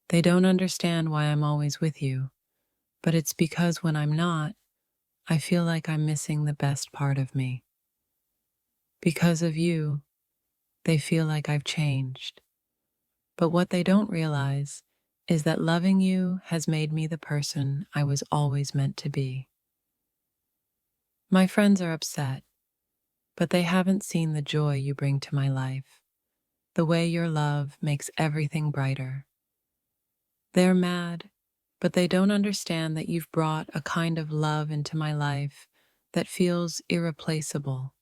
They don't understand why I'm always with you, but it's because when I'm not, I feel like I'm missing the best part of me. Because of you, they feel like I've changed. But what they don't realize is that loving you has made me the person I was always meant to be. My friends are upset, but they haven't seen the joy you bring to my life, the way your love makes everything brighter. They're mad, but they don't understand that you've brought a kind of love into my life that feels irreplaceable,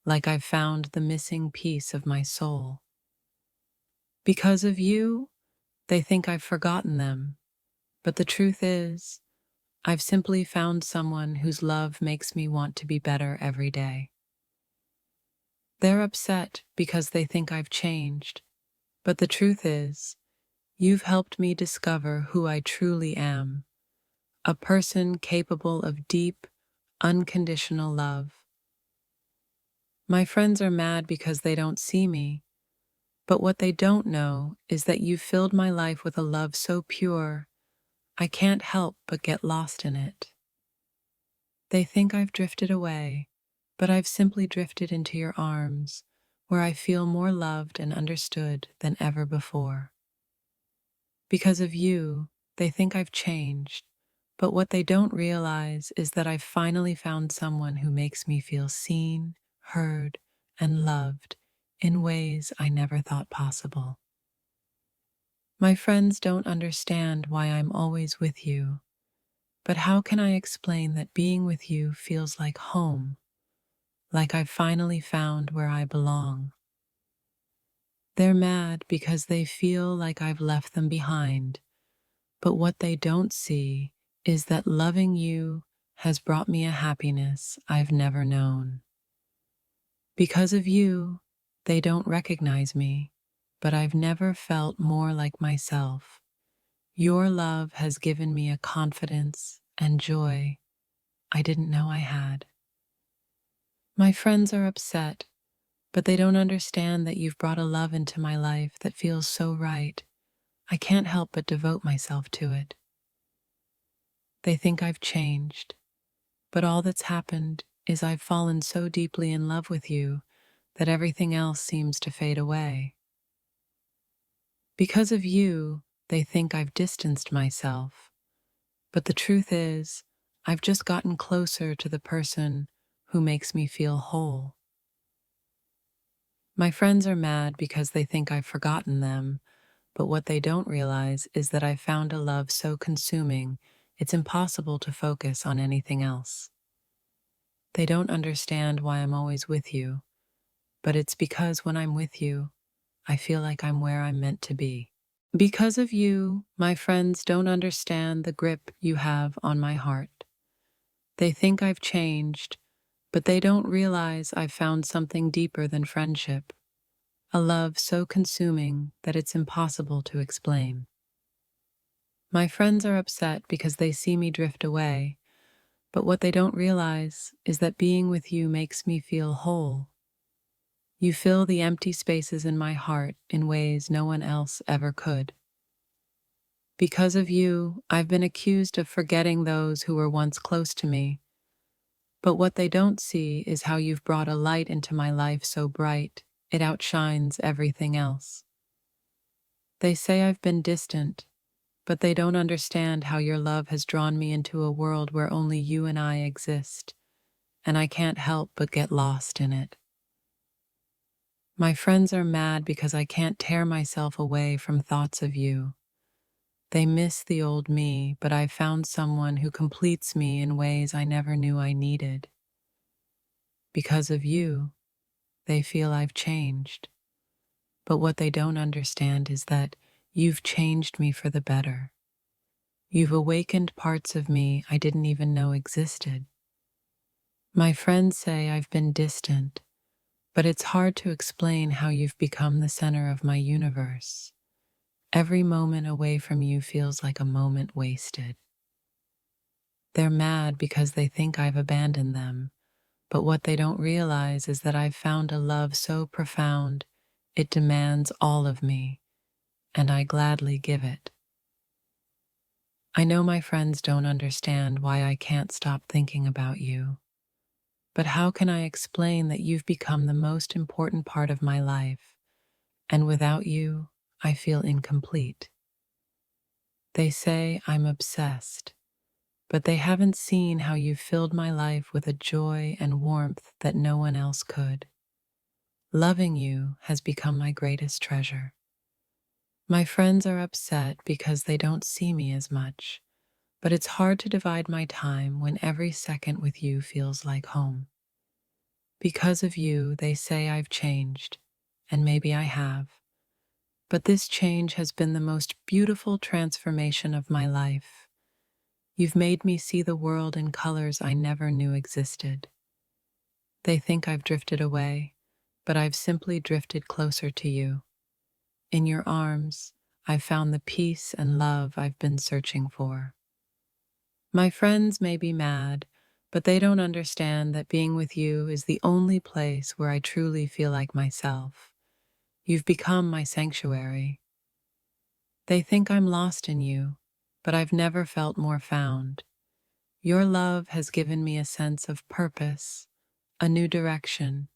like I've found the missing piece of my soul. Because of you, they think I've forgotten them, but the truth is, I've simply found someone whose love makes me want to be better every day. They're upset because they think I've changed, but the truth is, you've helped me discover who I truly am, a person capable of deep, unconditional love. My friends are mad because they don't see me, but what they don't know is that you've filled my life with a love so pure, I can't help but get lost in it. They think I've drifted away, but I've simply drifted into your arms, where I feel more loved and understood than ever before. Because of you, they think I've changed, but what they don't realize is that I've finally found someone who makes me feel seen, heard, and loved in ways I never thought possible. My friends don't understand why I'm always with you, but how can I explain that being with you feels like home, like I've finally found where I belong? They're mad because they feel like I've left them behind, but what they don't see is that loving you has brought me a happiness I've never known. Because of you, they don't recognize me, but I've never felt more like myself. Your love has given me a confidence and joy I didn't know I had. My friends are upset, but they don't understand that you've brought a love into my life that feels so right. I can't help but devote myself to it. They think I've changed, but all that's happened is I've fallen so deeply in love with you that everything else seems to fade away. Because of you, they think I've distanced myself, but the truth is, I've just gotten closer to the person who makes me feel whole. My friends are mad because they think I've forgotten them, but what they don't realize is that I've found a love so consuming, it's impossible to focus on anything else. They don't understand why I'm always with you, but it's because when I'm with you, I feel like I'm where I'm meant to be. Because of you, my friends don't understand the grip you have on my heart. They think I've changed, but they don't realize I've found something deeper than friendship, a love so consuming that it's impossible to explain. My friends are upset because they see me drift away, but what they don't realize is that being with you makes me feel whole. You fill the empty spaces in my heart in ways no one else ever could. Because of you, I've been accused of forgetting those who were once close to me, but what they don't see is how you've brought a light into my life so bright, it outshines everything else. They say I've been distant, but they don't understand how your love has drawn me into a world where only you and I exist, and I can't help but get lost in it. My friends are mad because I can't tear myself away from thoughts of you. They miss the old me, but I've found someone who completes me in ways I never knew I needed. Because of you, they feel I've changed. But what they don't understand is that you've changed me for the better. You've awakened parts of me I didn't even know existed. My friends say I've been distant, but it's hard to explain how you've become the center of my universe. Every moment away from you feels like a moment wasted. They're mad because they think I've abandoned them, but what they don't realize is that I've found a love so profound, it demands all of me, and I gladly give it. I know my friends don't understand why I can't stop thinking about you, but how can I explain that you've become the most important part of my life, and without you, I feel incomplete? They say I'm obsessed, but they haven't seen how you've filled my life with a joy and warmth that no one else could. Loving you has become my greatest treasure. My friends are upset because they don't see me as much, but it's hard to divide my time when every second with you feels like home. Because of you, they say I've changed, and maybe I have. But this change has been the most beautiful transformation of my life. You've made me see the world in colors I never knew existed. They think I've drifted away, but I've simply drifted closer to you. In your arms, I've found the peace and love I've been searching for. My friends may be mad, but they don't understand that being with you is the only place where I truly feel like myself. You've become my sanctuary. They think I'm lost in you, but I've never felt more found. Your love has given me a sense of purpose, a new direction,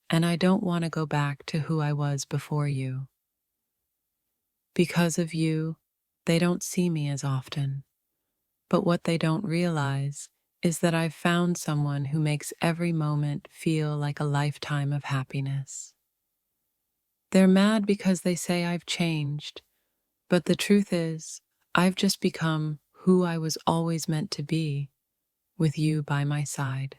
and I don't want to go back to who I was before you. Because of you, they don't see me as often, but what they don't realize is that I've found someone who makes every moment feel like a lifetime of happiness. They're mad because they say I've changed, but the truth is, I've just become who I was always meant to be, with you by my side.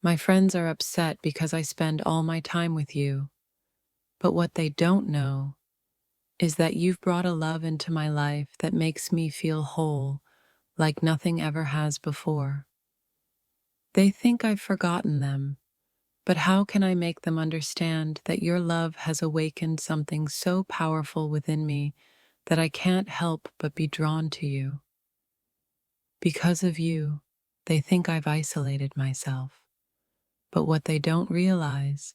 My friends are upset because I spend all my time with you, but what they don't know is that you've brought a love into my life that makes me feel whole, like nothing ever has before. They think I've forgotten them, but how can I make them understand that your love has awakened something so powerful within me that I can't help but be drawn to you? Because of you, they think I've isolated myself, but what they don't realize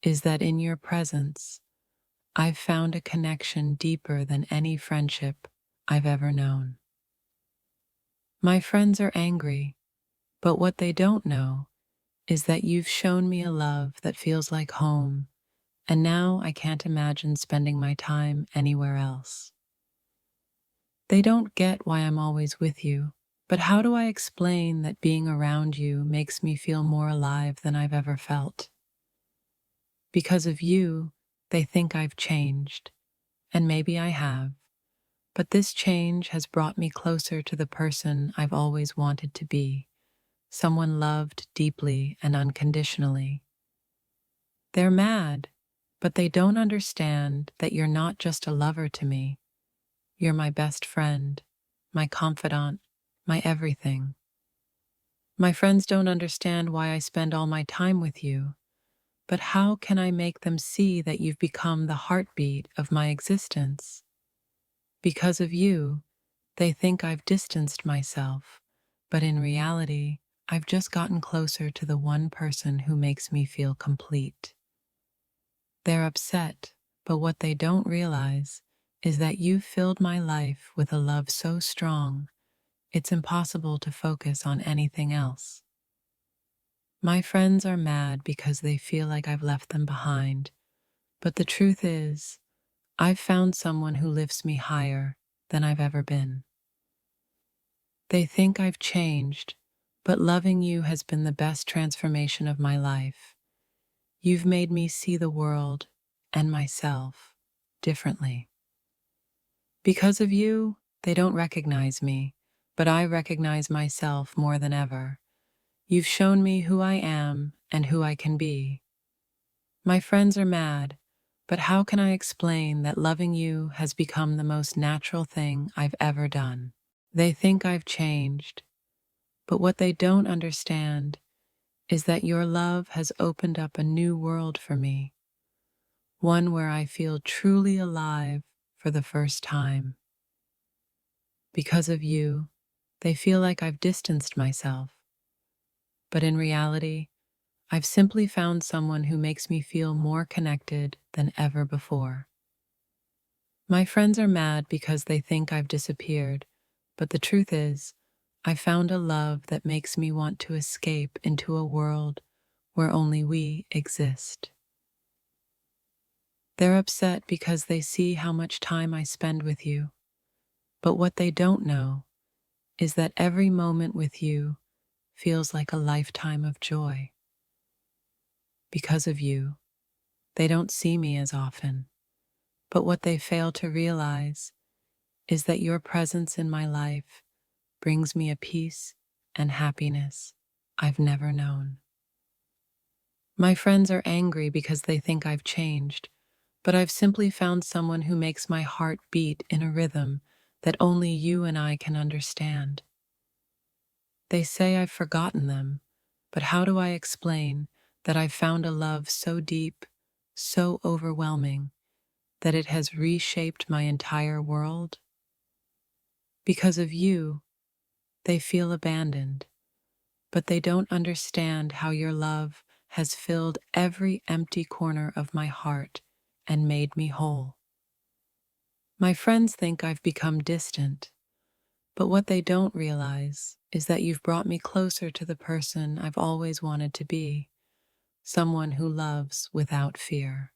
is that in your presence, I've found a connection deeper than any friendship I've ever known. My friends are angry, but what they don't know is that you've shown me a love that feels like home, and now I can't imagine spending my time anywhere else. They don't get why I'm always with you, but how do I explain that being around you makes me feel more alive than I've ever felt? Because of you, they think I've changed, and maybe I have, but this change has brought me closer to the person I've always wanted to be, someone loved deeply and unconditionally. They're mad, but they don't understand that you're not just a lover to me. You're my best friend, my confidant, my everything. My friends don't understand why I spend all my time with you, but how can I make them see that you've become the heartbeat of my existence? Because of you, they think I've distanced myself, but in reality, I've just gotten closer to the one person who makes me feel complete. They're upset, but what they don't realize is that you've filled my life with a love so strong, it's impossible to focus on anything else. My friends are mad because they feel like I've left them behind, but the truth is, I've found someone who lifts me higher than I've ever been. They think I've changed, but loving you has been the best transformation of my life. You've made me see the world and myself differently. Because of you, they don't recognize me, but I recognize myself more than ever. You've shown me who I am and who I can be. My friends are mad, but how can I explain that loving you has become the most natural thing I've ever done? They think I've changed, but what they don't understand is that your love has opened up a new world for me, one where I feel truly alive for the first time. Because of you, they feel like I've distanced myself, but in reality, I've simply found someone who makes me feel more connected than ever before. My friends are mad because they think I've disappeared, but the truth is, I found a love that makes me want to escape into a world where only we exist. They're upset because they see how much time I spend with you, but what they don't know is that every moment with you feels like a lifetime of joy. Because of you, they don't see me as often, but what they fail to realize is that your presence in my life brings me a peace and happiness I've never known. My friends are angry because they think I've changed, but I've simply found someone who makes my heart beat in a rhythm that only you and I can understand. They say I've forgotten them, but how do I explain that I've found a love so deep, so overwhelming, that it has reshaped my entire world? Because of you, they feel abandoned, but they don't understand how your love has filled every empty corner of my heart and made me whole. My friends think I've become distant, but what they don't realize is that you've brought me closer to the person I've always wanted to be, someone who loves without fear.